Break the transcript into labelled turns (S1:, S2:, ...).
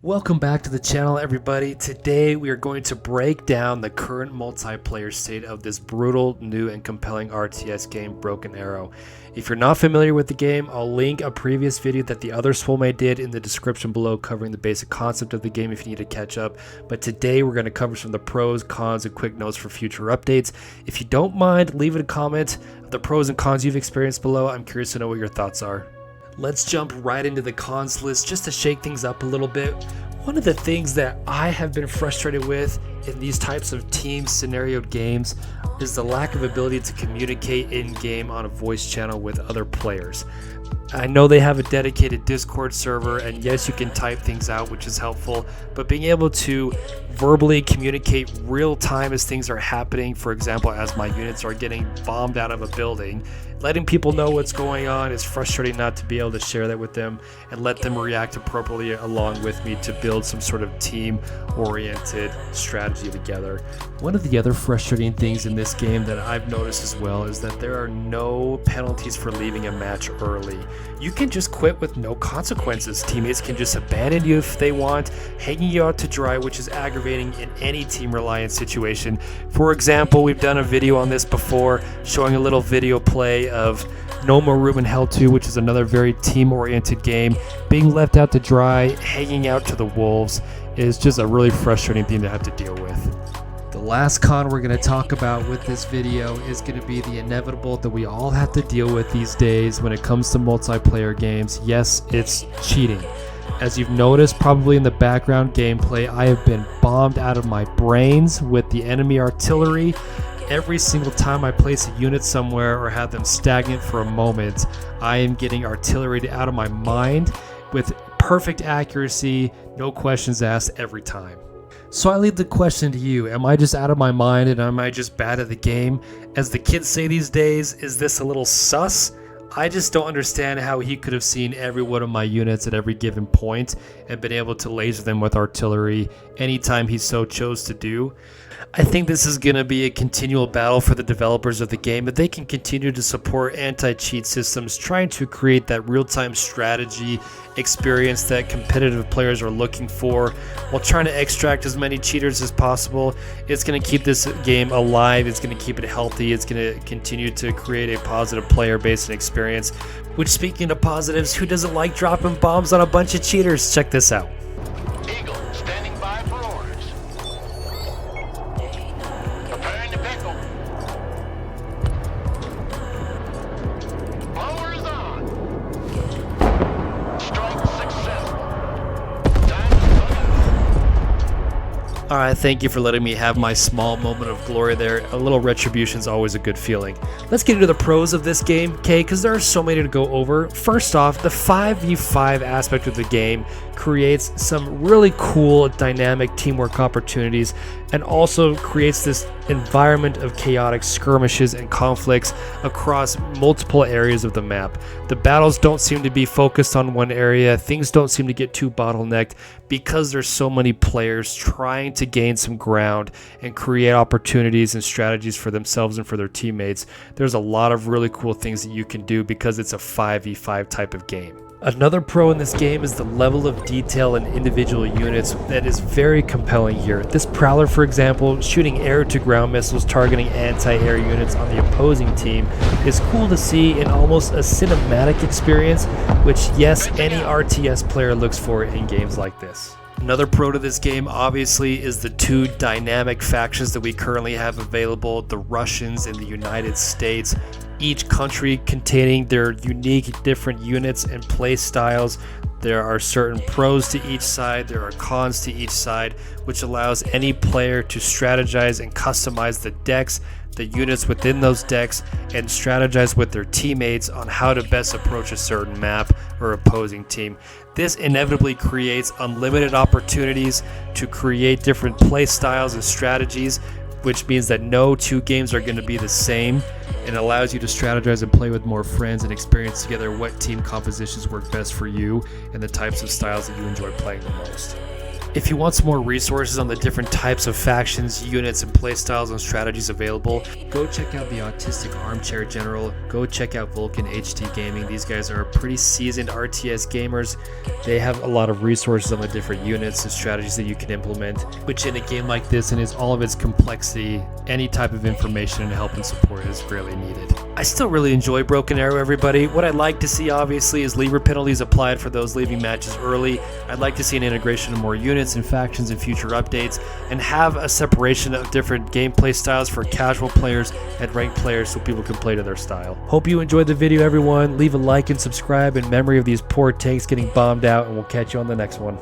S1: Welcome back to the channel, everybody. Today we are going to break down the current multiplayer state of this brutal, new, and compelling RTS game, Broken Arrow. If you're not familiar with the game, I'll link a previous video that the other Swolmate did in the description below covering the basic concept of the game if you need to catch up. But today we're going to cover some of the pros, cons, and quick notes for future updates. If you don't mind, leave it a comment of the pros and cons you've experienced below. I'm curious to know what your thoughts are. Let's jump right into the cons list just to shake things up a little bit. One of the things that I have been frustrated with in these types of team scenarioed games is the lack of ability to communicate in-game on a voice channel with other players. I know they have a dedicated Discord server, and yes, you can type things out, which is helpful, but being able to verbally communicate real time as things are happening, for example, as my units are getting bombed out of a building, letting people know what's going on is frustrating not to be able to share that with them and let them react appropriately along with me to build some sort of team-oriented strategy together. One of the other frustrating things in this game that I've noticed as well is that there are no penalties for leaving a match early. You can just quit with no consequences. Teammates can just abandon you if they want, hanging you out to dry, which is aggravating in any team-reliant situation. For example, we've done a video on this before, showing a little video play of No More Room in Hell 2, which is another very team-oriented game. Being left out to dry, hanging out to the wolves is just a really frustrating thing to have to deal with. The last con we're going to talk about with this video is going to be the inevitable that we all have to deal with these days when it comes to multiplayer games. Yes, it's cheating. As you've noticed probably in the background gameplay, I have been bombed out of my brains with the enemy artillery. Every single time I place a unit somewhere or have them stagnant for a moment, I am getting artillery out of my mind with perfect accuracy, no questions asked every time. So I leave the question to you, am I just out of my mind and am I just bad at the game? As the kids say these days, is this a little sus? I just don't understand how he could have seen every one of my units at every given point and been able to laser them with artillery anytime he so chose to do. I think this is going to be a continual battle for the developers of the game, but they can continue to support anti-cheat systems, trying to create that real-time strategy experience that competitive players are looking for, while trying to extract as many cheaters as possible. It's going to keep this game alive, it's going to keep it healthy, it's going to continue to create a positive player base and experience. Which, speaking of positives, who doesn't like dropping bombs on a bunch of cheaters? Check this out.
S2: Eagle, standing by for orders. Preparing to pickle. Blowers on. Strike successful. Time to put out.
S1: Alright, thank you for letting me have my small moment of glory there. A little retribution is always a good feeling. Let's get into the pros of this game, okay, because there are so many to go over. First off, the 5v5 aspect of the game creates some really cool dynamic teamwork opportunities and also creates this environment of chaotic skirmishes and conflicts across multiple areas of the map. The battles don't seem to be focused on one area, things don't seem to get too bottlenecked because there's so many players trying to gain some ground and create opportunities and strategies for themselves and for their teammates. There's a lot of really cool things that you can do because it's a 5v5 type of game. Another pro in this game is the level of detail in individual units that is very compelling here. This Prowler, for example, shooting air-to-ground missiles targeting anti-air units on the opposing team is cool to see in almost a cinematic experience, which yes, any RTS player looks for in games like this. Another pro to this game obviously is the two dynamic factions that we currently have available, the Russians and the United States. Each country containing their unique different units and play styles. There are certain pros to each side, there are cons to each side, which allows any player to strategize and customize the decks, the units within those decks, and strategize with their teammates on how to best approach a certain map or opposing team. This inevitably creates unlimited opportunities to create different play styles and strategies, which means that no two games are going to be the same, and allows you to strategize and play with more friends and experience together what team compositions work best for you and the types of styles that you enjoy playing the most. If you want some more resources on the different types of factions, units, and playstyles and strategies available, go check out the Autistic Armchair General. Go check out Vulcan HT Gaming. These guys are pretty seasoned RTS gamers. They have a lot of resources on the different units and strategies that you can implement, which in a game like this and is all of its complexity, any type of information and help and support is greatly needed. I still really enjoy Broken Arrow, everybody. What I'd like to see, obviously, is leaver penalties applied for those leaving matches early. I'd like to see an integration of more units and factions in future updates, and have a separation of different gameplay styles for casual players and ranked players so people can play to their style. Hope you enjoyed the video, everyone. Leave a like and subscribe in memory of these poor tanks getting bombed out, and we'll catch you on the next one.